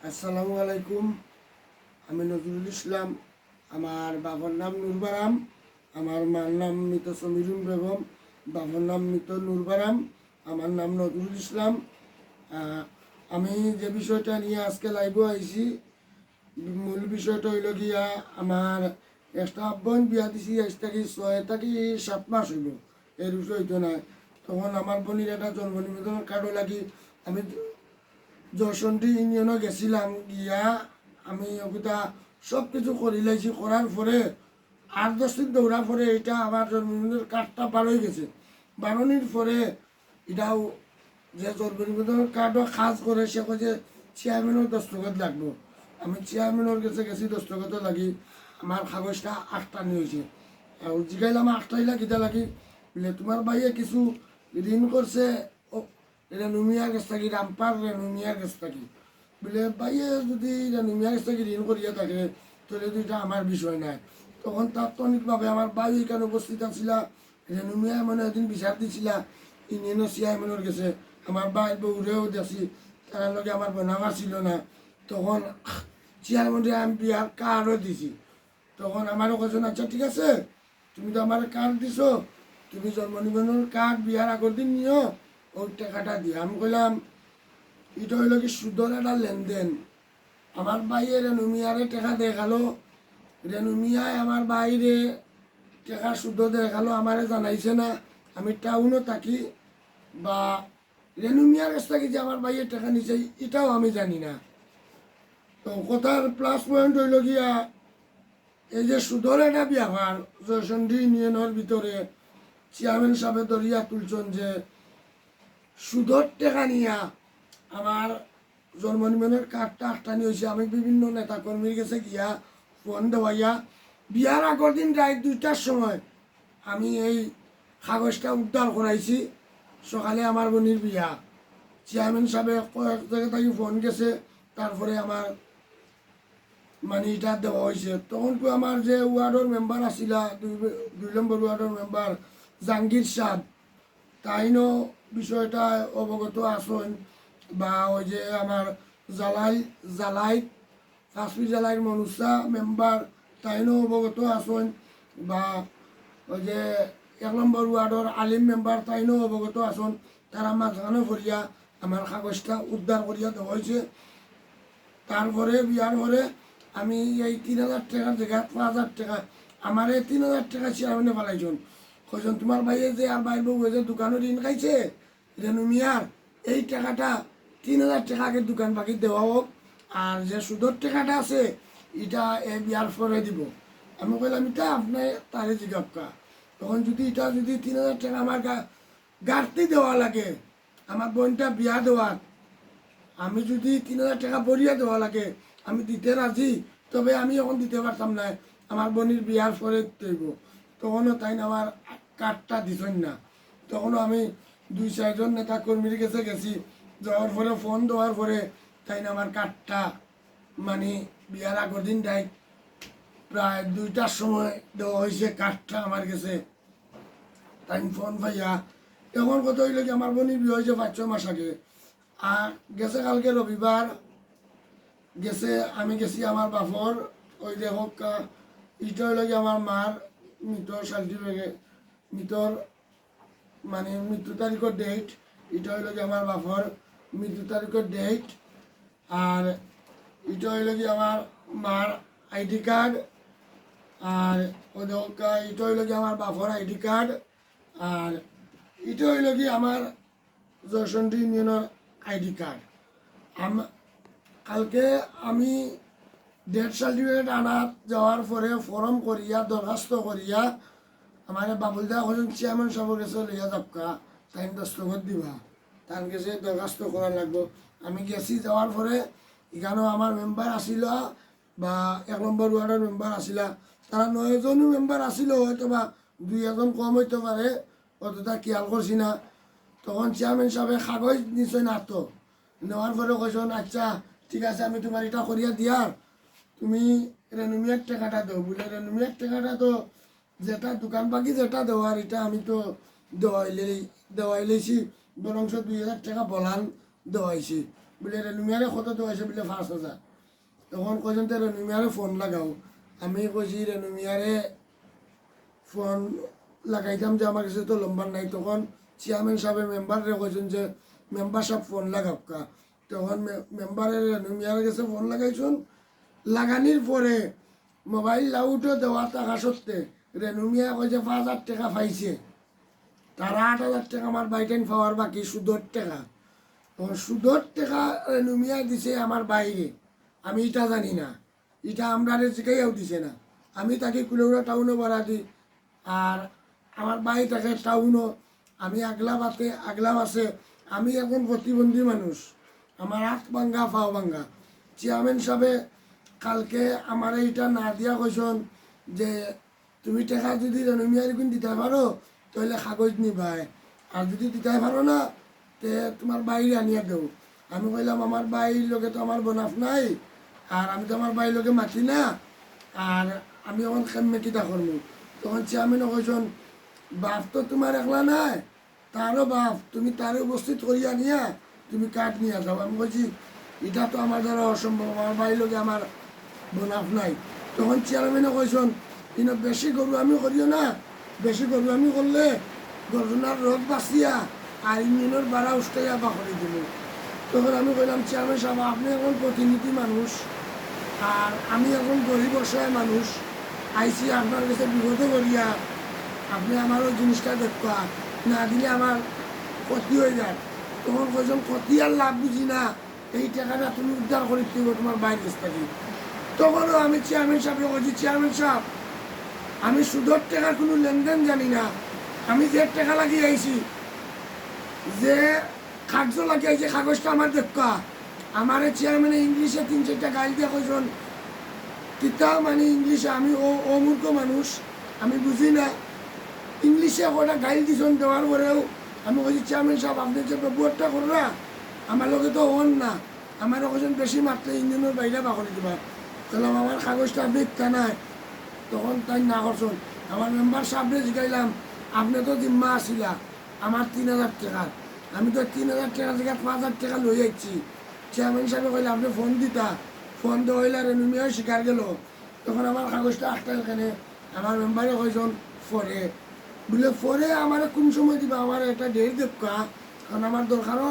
আসসালামু আলাইকুম। আমি নজরুল ইসলাম। আমার বাবার নাম নুরবারাম, আমার মার নাম মৃত সমীরুন বেগম, বাবার নাম মৃত নুরবারাম, আমার নাম নজরুল ইসলাম। আমি যে বিষয়টা নিয়ে আজকে লাইভে আইছি, মূল বিষয়টা হইল গিয়া আমার একটা বোন বিয়া দিছি, আজ থাকি 6 থেকে 7 মাস হইল। এর বিষয় হইতো না। তখন আমার বোনের একটা জন্ম নিবন্ধনের কার্ডও লাগি। আমি যশোন্ডি ইউনিয়নও গেছিলাম, গিয়া আমি ওটা সব কিছু করি লাইছি। করার পরে 8-10 দিন দৌড়ার পরে এটা আমার জন্মদিনের কার্ডটা বার হয়ে গেছে। বারোনির পরে এটাও যে জন্মদিনের কার্ডও কাজ করে, সে যে চেয়ারম্যানের দস্তখত লাগবো। আমি চেয়ারম্যানের কাছে গেছি, দস্তখত লাগি। আমার কাগজটা 8টা নিয়েছে। জিগাইলাম 8টাইলা কিতা লাগি, বলে তোমার ভাইয়ে কিছু ঋণ করছে রেনুমিয়ার কাছ থাকি, রামপার রেনুমিয়ার কাছ থাকি। বলে ভাইয়ে যদি রেনুমিয়ার কাছ থেকে ঋণ করিয়া থাকে তাহলে তো এটা আমার বিষয় নাই। তখন তাৎক্ষণিকভাবে আমার ভাই এখানে উপস্থিত আছিল। রেনুমিয়া মানে একদিন বিচার দিছিল ইউনিয়নের চেয়ারম্যানের কাছে। আমার ভাই বউরেও দেখছি, তার লগে আমার বনামা ছিল না। তখন চেয়ারম্যানরে আমি বিয়ার কার্ডও দিছি। তখন আমারও কাছে, আচ্ছা ঠিক আছে, তুমি তো আমার কার্ড দিছো, তুমি জন্ম নিবন্ধনের কার্ড বিয়ার আগের দিন নিও, ওই টাকাটা দিয়ে। আমি কইলাম এটা হইল কি সুদর একটা লেনদেন। আমার ভাইয়ের রেনুমিয়ারে টাকা দেখালো, রেনুমিয়ায় আমার বাইরে টাকা সুদ দেখালো, আমারে জানাইছে না। আমি টাউনও থাকি, বা রেনুমিয়ার কাছ থেকে যে আমার ভাইয়ের টাকা নিছে এটাও আমি জানি না। তো কথার প্লাস পয়েন্ট হইল গিয়া এই যে সুদর একটা ব্যবহার জয়চন্ডী ইউনিয়নের ভিতরে চেয়ারম্যান সাহেব দরিয়া তুলছেন যে সুদর টাকা নিয়া আমার জন্ম নিবন্ধনের কার্ডটা 8টা নিয়েছে। আমি বিভিন্ন নেতাকর্মীর কাছে গিয়া ফোন দেওয়াইয়া বিয়ার আগের দিন রাত 2টার সময় আমি এই কাগজটা উদ্ধার করাইছি। সকালে আমার বোনের বিয়া, চেয়ারম্যান সাহেব কয়েক জায়গা থেকে ফোন গেছে, তারপরে আমার মানে এটা দেওয়া হয়েছে। তখন তো আমার যে ওয়ার্ডের মেম্বার আসিল, 2 নম্বর ওয়ার্ডের মেম্বার জাহাঙ্গীর সাহেব, তাইনও বিষয়টা অবগত আসন, বা ওই যে আমার জালাই কাশ্মী জেলার মনুষা মেম্বার, তাইনও অবগত আসন, বা ওই যে 1 নম্বর ওয়ার্ডের আলিম মেম্বার, তাইনও অবগত আসন। তারা মাঝখানে করিয়া আমার কাগজটা উদ্ধার করিয়া দেওয়া হয়েছে। তারপরে বিয়ার পরে আমি এই 3,000 টাকার জায়গায় 5,000 টাকা, আমার এই 3,000 টাকা চেয়ারম্যানে পালাইছেন। কইছেন তোমার ভাইয়ে যে আর বাইর বউ যে দোকানের ঋণ খাইছে রেনুমিয়ার, এই টাকাটা 3,000 টাকা আগে দোকান বাকি দেওয়া হোক, আর যে সুদর টাকাটা আছে এটা এই বিয়ার পরে দিব। আমি কইলাম এটা আপনি তারে জিজ্ঞাসা। তখন যদি এটা যদি 3,000 টাকা আমার গাড়তি দেওয়া লাগে, আমার বোনটা বিয়া দেওয়ার, আমি যদি 3,000 টাকা বরিয়া দেওয়া লাগে আমি দিতে রাজি, তবে আমি এখন দিতে পারতাম না, আমার বোনের বিয়ার পরে দেব। তখনও তাই আমার কার্ডটা দিছেন না। তখনও আমি 2-4 জন নেতা কর্মীর কাছে গেছি, যাওয়ার পরে ফোন দেওয়ার পরে তাই আমার কার্ডটা মানে বিয়ার আগের দিন তাই প্রায় 2টার সময় দেওয়া হয়েছে কার্ডটা আমার কাছে। তাই ফোন পাইয়া এখন কত হইল কি আমার বোনের বিয়ে হয়েছে 5-6 মাস আগে। আর গেছে কালকে রবিবার গেছে, আমি গেছি আমার বাপর ওই যে হোক ইটা হইল কি আমার মার মৃত্যুর সার্টিফিকেট, মৃত্যুর মানে মৃত্যু তারিখের ডেট, এটা হইল কি আমার বাপর মৃত্যু তারিখের ডেট। আর এটা হইল কি আমার মার আইডি কার্ড, আর ওই এটা হইল কি আমার বাপর আইডি কার্ড, আর এটা হইল কি আমার জয়চন্ডী ইউনিয়নের আইডি কার্ড। কালকে আমি ডেথ সার্টিফিকেট আনার যাওয়ার পরে ফর্ম করিয়া দরখাস্ত করিয়া আমার বাবুলদা হলেন চেয়ারম্যান সাহেবের কাছে লইয়া যাবকা, তাই দস্তখত দিবা, তার কাছে দরখাস্ত করা লাগবো। আমি গেছি, যাওয়ার পরে এখানেও আমার মেম্বার আসিল, বা 1 নম্বর ওয়ার্ডের মেম্বার আসিলা, তারা 9জনই মেম্বার আসিল, হয়তো বা 2-1 কম হইতে পারে, অতটা খেয়াল করছি না। তখন চেয়ারম্যান সাহেব কাগজ নিশ্চয় না, তো নেওয়ার পরে কইসন আচ্ছা ঠিক আছে আমি তোমার এটা করিয়া দিয়ার, তুমি রেনুমিয়ার টাকাটা দেও। বলে রেনুমিয়ার টাকাটা তো যেটা দোকান বাকি যেটা দেওয়ার এটা আমি তো দেওয়াইলেছি, বরংশ 2,000 টাকা বলান দেওয়াইছি। বলে রেনুমিয়ারে কত দেওয়া হয়েছে বলে 5,000। তখন কজন তো রেনুমিয়ারে ফোন লাগাও। আমি কইছি রেনুমিয়ারে ফোন লাগাইতাম যে আমার কাছে তো নম্বর নাই। তখন চেয়ারম্যান সাহেবের মেম্বারে কইছেন যে মেম্বার সাহেব ফোন লাগাবকা। তখন মেম্বারের রেনুমিয়ারের কাছে ফোন লাগাইছুন। লাগানির পরে মোবাইল লাউটও দেওয়া টাকা সত্ত্বে রেনুমিয়া কইছে 5,000 টাকা পাইছে। তারা 8,000 টাকা আমার বাইটেন পাওয়ার বাকি সুদর টাকা। সুদর টাকা রেনুমিয়া দিছে আমার বাইরে, আমি এটা জানি না। এটা আমরা জিকাইয়াও দিছে না। আমি তাকে কুলেউড়া টাউনও ভাড়া দিই, আর আমার বাড়ি থাকে টাউনও। আমি আগলাম আছে। আমি এখন প্রতিবন্ধী মানুষ, আমার হাত ভাঙ্গা পাও ভাঙ্গা। চেয়ারম্যান সাহেবে কালকে আমার এইটা না দিয়া কইসন যে তুমি টাকা যদি রেনুমিয়ার গুণ দিতে পারো তাহলে কাগজ নিবাই, আর যদি দিতে পারো না তে তোমার বাইরে আনিয়া দেও। আমি কইলাম আমার বাইর লোকে তো আমার বনাফ নাই, আর আমি তো আমার বাইর লোকে মাতি না, আর আমি এখন কেমনে কিতা করবো। তখন চেয়ারম্যান কইসন বাপ তো তোমার একলা নাই, তারও বাপ, তুমি তারও উপস্থিত করিয়া নিয়া তুমি কাঠ নিয়ে যাও। আমি বলছি এটা তো আমার দ্বারা অসম্ভব, আমার বাইর লোকে আমার বনাফ নাই। তখন চেয়ারম্যানে কইসন কিন্তু বেশি গরু আমি করিও না, বেশি গরু আমি করলে গর্জনার রোগ বাঁচিয়া আর ইঞ্জিনের বাড়া উষ্টাইয়া বা করে দিব। তখন আমি কইলাম চেয়ারম্যান সাহেব আপনি এখন প্রতিনিধি মানুষ, আর আমি এখন গরিব অসহায় মানুষ, আইসি আপনার কাছে বিপদে করিয়া আপনি আমারও জিনিসটা দেখা না দিলে আমার ক্ষতি হয়ে যায়। তখন কইসন ক্ষতি আর লাভ বুঝি না, এই টাকাটা তুমি উদ্ধার করে দিব তোমার বাইরের কাছ থেকে। তখনও আমি চেয়ারম্যান সাহেবকে বলছি চেয়ারম্যান সাহেব আমি সুদের টাকার কোনো লেনদেন জানি না, আমি যে টাকা লাগিয়ে আইছি, যে কাগজ লাগিয়ে আইছি কাগজটা আমার দেখা। আমার চেয়ারম্যানে ইংলিশে 3-4টা গাইল দিয়ে কইসন কিতা মানে ইংলিশে, আমি অমূর্খ মানুষ, আমি বুঝি না। ইংলিশে কটা গাইল দিছন, দেওয়ার পরেও আমি বলছি চেয়ারম্যান সাহেব আপনি যে ব্যবহারটা কররা আমার লোকে তো হন না, আমার ওখানে বেশি মাত্রে ইঞ্জিনের বাইরে বা করে দিবা। তাহলে আমার কাগজটা মিথ্যা নাই। তখন তাই না করছেন। আমার মেম্বার সাহেবরে জিগাইলাম আপনি তো জিম্মা আসিলা আমার 3,000 টাকার, আমি তো 3,000 টাকা থেকে 5,000 টাকা লই যাচ্ছি। চেয়ারম্যান সাহেবে কইলে আপনি ফোন দিতা, ফোন দেওয়া হইলে রেনুমিয়াও শিকার গেল। তখন আমার কাগজটা আটটা এখানে আমার মেম্বারে কইজন ফরে বলে ফরে আমার কোন সময় দিবা, আমার একটা ডেট দেখা, কারণ আমার দরকারও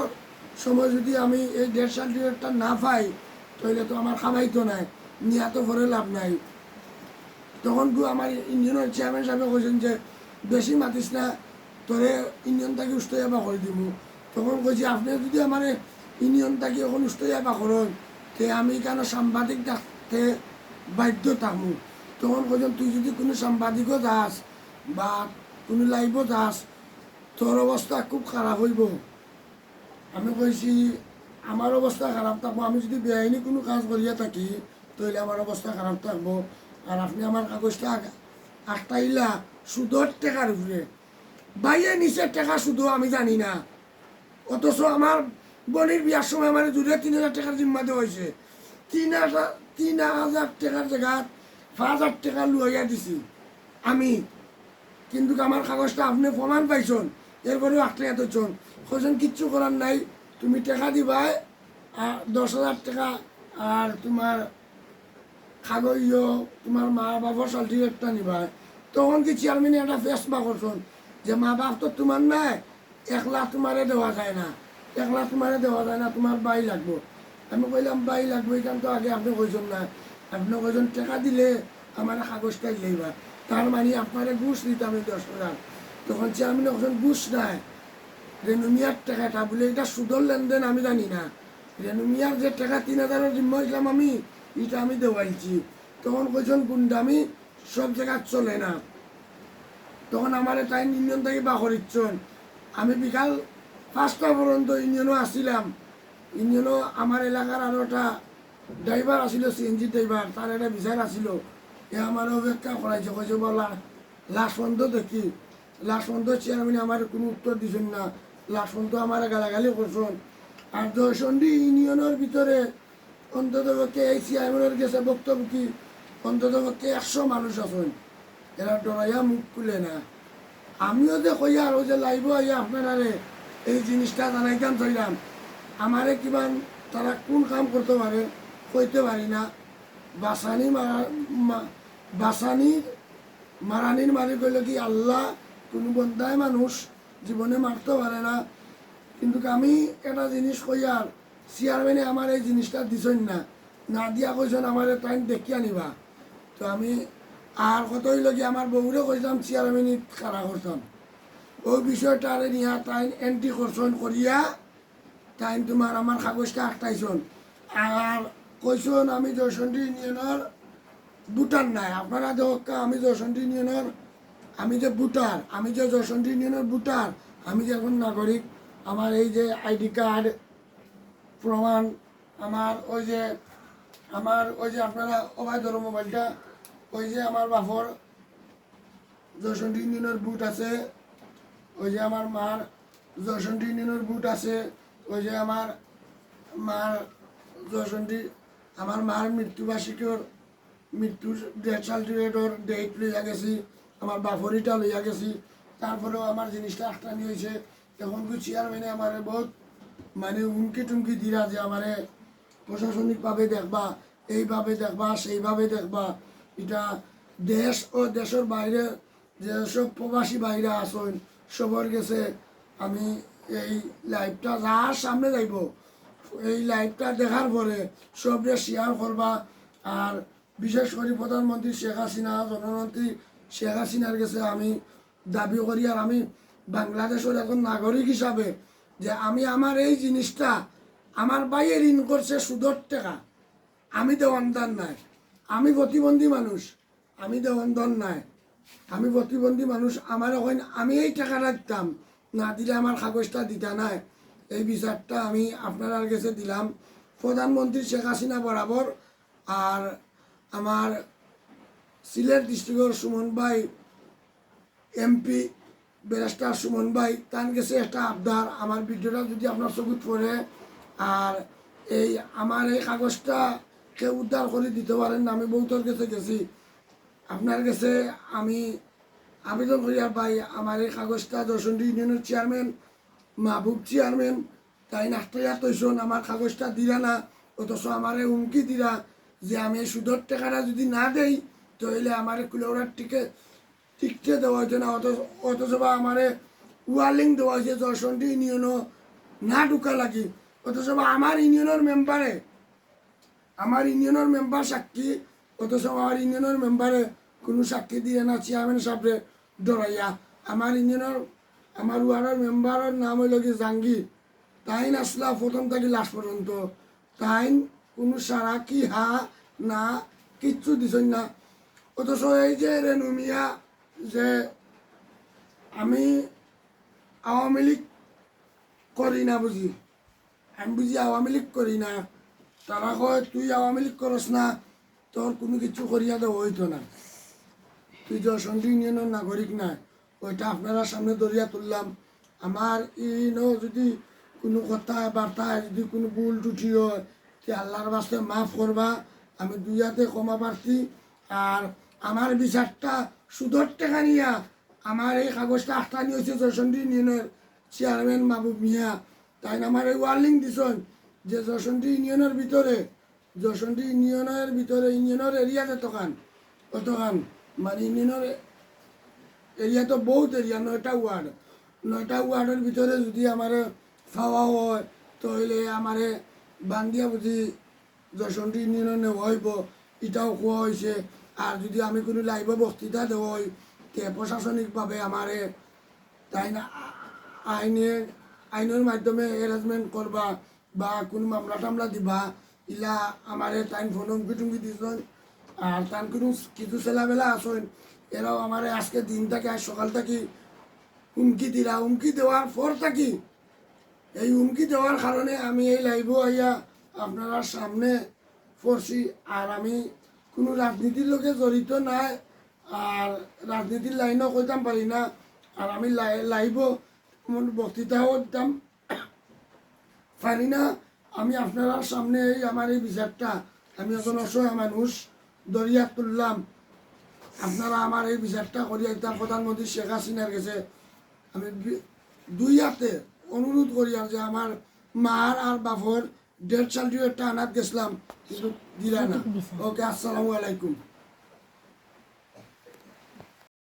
সময় যদি আমি এই 1.5 সাল ডেটটা না পাই তাহলে তো আমার খামাইতো নাই, নিয়া তো ফরে লাভ নাই। তখন আমার ইঞ্জিনের চেয়ারম্যান সাহেব কইছেন যে বেশি মাতিস না, তোরে ইঞ্জিনটাকে উষ্টাইয়া বা করে দিব। তখন কইছি আপনি যদি আমার ইঞ্জিনটাকে এখন উষ্টাইয়া বা করেন তে আমি কেন সাংবাদিক ডাকতে বাধ্য থাকবো। তখন কইছেন তুই যদি কোনো সাংবাদিকও যাস বা কোনো লাইভও যাস তোর অবস্থা খুব খারাপ হইব। আমি কইছি আমার অবস্থা খারাপ থাকবো, আমি যদি বেআইনি কোনো কাজ করিয়া থাকি তাহলে আমার অবস্থা খারাপ থাকবো। আর আপনি আমার কাগজটা আটটাইলা সুদর টাকার উপরে, বাইরে নিচের টাকা শুধু আমি জানি না। অথচ আমার বোনের বিয়ার সময় আমার জুড়ে 3,000 টাকার জিম্মা দেওয়া হয়েছে। 3,000 টাকার জায়গা 5,000 টাকা লুয়াইয়া দিছি আমি, কিন্তু আমার কাগজটা আপনি প্রমাণ পাইছেন, এরপরেও আটটাইয়া ধরছেন। কইছেন কিচ্ছু করার নাই, তুমি টাকা দিবাই আর 10,000 টাকা, আর তোমার কাগজ তোমার মা বাবার সার্টিফিকেটটা নিবা। তখন কি চেয়ারম্যানে একটা ফেসবা করছেন যে মা বাপ তো তোমার নাই, 1 লাখ তোমারে দেওয়া যায় না, 1 লাখ তোমারে দেওয়া যায় না, তোমার বাই লাগবো। আমি কইলাম বাই লাগবো এখান তো আগে আপনি কইছেন না, আপনি কইছেন টাকা দিলে আমার কাগজটা লইবা, তার মানে আপনারে ঘুষ দিতাম 10,000। তখন চেয়ারম্যানে কইছেন ঘুষ নাই, রেনুমিয়ার টাকাটা বলে এটা সুদর লেনদেন আমি জানি না, রেনুমিয়ার যে টাকা 3,000 জিম্মা হইলাম আমি এটা আমি দেওয়াইছি। তখন কইছেন গুন্ডামি সব জায়গায় চলে না। তখন আমার তাই ইউনিয়ন থেকে বাহরিচ্ছন। আমি বিকাল 5টা পর্যন্ত ইউনিয়নও আসছিলাম। ইউনিয়নও আমার এলাকার আরও একটা ড্রাইভার আসিল, সিএনজি ড্রাইভার, তার একটা বিচার আসিল, এ আমার অপেক্ষা করাইছে। কইছে বলা লাস্ট পর্যন্ত দেখি, লাস্ট পর্যন্ত চেয়ারম্যান আমার কোনো উত্তর দিছেন না, লাস্ট পর্যন্ত আমার গালাগালি করছেন। আর জয়চন্ডী ইউনিয়নের ভিতরে অন্তত পক্ষে এই চেয়ারম্যানের গেছে বক্তব্য কি অন্তত পক্ষে 100 মানুষ আছেন, এরা ডরাইয়া মুখ খুলে না। আমিও যে কইয়া আর ওই যে লাইভ হইয়া আপনারা এই জিনিসটা জানাইতাম চাইলাম, আমারে কিমান তারা কোন কাম করতে পারে কইতে পারি না। বাসানি মারানির মালিক হইল কি আল্লাহ। কোনো বন্ধায় মানুষ জীবনে মারতে পারে না। কিন্তু আমি একটা জিনিস কই, আর চেয়ারম্যানে আমার এই জিনিসটা দিছেন না, না দিয়া কইছেন আমার টাইম দেখিয়া নিবা। তো আমি আর কত হইল কি আমার বউরে কইলাম চেয়ারম্যানই খাড়া করতাম, ওই বিষয়টা নিয়ে তাই এন্ট্রি করছেন করিয়া তাই তোমার আমার কাগজটা আটটাইছন। আর কইসন আমি জয়সন্ডি ইউনিয়নের ভোটার নাই। আপনারা দেখা আমি জয়সন্ডি ইউনিয়নের আমি যে ভোটার, আমি যে জয়সন্ডি ইউনিয়নের ভোটার, আমি যে এখন নাগরিক, আমার এই যে আইডি কার্ড প্রমাণ, আমার ওই যে আপনারা অবাই ধরো মোবাইলটা, ওই যে আমার বাপর জয়সন্ডি ইউনিয়নের বুট আছে, ওই যে আমার মার জয়সন্ডি ইউনিয়নের বুট আছে, ওই যে আমার মার জয়সন্ডি আমার মার মৃত্যুর ডেথ সার্টিফিকেটর ডেট লইয়া গেছি, আমার বাপরিটা লইয়া গেছি। তারপরেও আমার জিনিসটা আটকানি হয়েছে। এখন কি চেয়ারম্যানে আমার বহুত মানে হুমকি টুমকি দিরা যে আমারে প্রশাসনিকভাবে দেখবা, এইভাবে দেখবা, সেইভাবে দেখবা। এটা দেশ ও দেশের বাইরে যেসব প্রবাসী বাইরে আসেন সবার গেছে আমি এই লাইভটা যার সামনে যাইব এই লাইভটা দেখার পরে সবরে শেয়ার করবা। আর বিশেষ করে প্রধানমন্ত্রী শেখ হাসিনা, জননেত্রী শেখ হাসিনার কাছে আমি দাবি করি, আর আমি বাংলাদেশের এখন নাগরিক হিসাবে, যে আমি আমার এই জিনিসটা আমার বাইরে ঋণ করছে সুদর টাকা, আমি দেওয়ানদার নাই, আমি প্রতিবন্ধী মানুষ, আমি দেওয়ানদার নাই, আমি প্রতিবন্ধী মানুষ। আমার এখন আমি এই টাকাটা দিতাম না, দিলে আমার কাগজটা দিতা নাই। এই বিচারটা আমি আপনার কাছে দিলাম প্রধানমন্ত্রী শেখ হাসিনা বরাবর। আর আমার সিলেট ডিস্ট্রিক্টের সুমন ভাই এমপি ব্যারিস্টার সুমন ভাই, তার কাছে একটা আবদার, আমার ভিডিওটা যদি আপনার চোখে পড়ে আর এই আমার এই কাগজটা কেউ উদ্ধার করে দিতে পারেন না। আমি বহুতর কাছে গেছি, আপনার কাছে আমি আবেদন করি আর ভাই আমার এই কাগজটা জয়সন্ডি ইউনিয়নের চেয়ারম্যান মাহবুব চেয়ারম্যান তাই নাস্তাইয়া তৈছন আমার কাগজটা দিলা না, অথচ আমার হুমকি দিলা যে আমি সুদর টাকাটা যদি না দেই তাহলে আমার কুলেওড়ার টিকতে দেওয়া হয়েছে না, অথচ বা আমার ওয়ার্লিং দেওয়া হয়েছে জয়সন্ডি ইউনিয়নও না ঢুকা লাগি, অথচ বা আমার ইউনিয়নের মেম্বার সাক্ষী, অথচ আমার ইউনিয়নের মেম্বারে কোনো সাক্ষী দিয়ে না। চেয়ারম্যান সাহেবরে ডরাইয়া আমার ইউনিয়নের আমার ওয়ার্ডের মেম্বারের নাম হইল কি জাহাঙ্গীর, তাইন আসলা প্রথম থেকে লাস্ট পর্যন্ত, তাইন কোনো সারা কি হা না কিচ্ছু দিছেন না। অথচ এই যে রেনু মিয়া যে আমি আওয়ামী লীগ করি না বুঝি, আমি বুঝি আওয়ামী লীগ করি না, তারা কয় তুই আওয়ামী লীগ করস না, তোর কোনো কিছু করিয়া দেওয়া হইতো না, তুই জয়সন্ডি ইউনিয়নের নাগরিক না। ওইটা আপনারা সামনে দরিয়া তুললাম। আমার যদি কোনো কথা বার্তায় যদি কোনো ভুল টুটি হয় সে আল্লাহর বাস্তে মাফ করবা, আমি দুই হাতে ক্ষমা প্রার্থী। আর আমার বিচারটা সুদর টাকা নিয়া আমার এই কাগজটা আটকানি হয়েছে জয়সন্ডি ইউনিয়নের চেয়ারম্যান মাহবুব মিয়া, তাই আমার এই ওয়ার্নিং দিছেন যে জয়সন্ডি ইউনিয়নের ভিতরে ইউনিয়নের এরিয়াতে অতখান মানে ইউনিয়নের এরিয়া তো বহুত এরিয়া, 9টা ওয়ার্ডের ভিতরে যদি আমার খাওয়া হয় তাহলে আমার বান্দিয়া বুঝি জয়সন্ডি ইউনিয়নে নেওয়া হইব, এটাও কোয়া হয়েছে। আর যদি আমি কোনো লাইভ বক্তৃতা দেওয়া হয় তে প্রশাসনিকভাবে আমার তাই না আইনের মাধ্যমে অ্যারেঞ্জমেন্ট করবা বা কোনো মামলা টামলা দিবা, ইলা আমার তাই ফোন হুমকি টুমকি দিয়েছেন। আর তার কোনো কিছু ছেলেবেলা আসেন এরাও আমার আজকে দিন থেকে আজ সকাল থেকে হুমকি হুমকি দেওয়ার পর থাকি এই হুমকি দেওয়ার কারণে আমি এই লাইভও আইয়া আপনারা সামনে পড়ছি। আর আমি কোনো রাজনীতির লোকে জড়িত নাই, আর রাজনীতির লাইনও কইতাম পারি না, আর আমি লাইভও বক্তৃতাও দিতাম পারি না। আমি আপনারা সামনে এই আমার এই বিচারটা আমি এখন অসহায় মানুষ দরিয়া তুললাম, আপনারা আমার এই বিচারটা করিয়া দিতাম। প্রধানমন্ত্রী শেখ হাসিনার কাছে আমি দুই হাতে অনুরোধ করি আর যে আমার মার আর বাপর 1.5 সাল দিয়ে একটা আনাত গেছিলাম কিন্তু দিলা না। ওকে, আসসালামু আলাইকুম।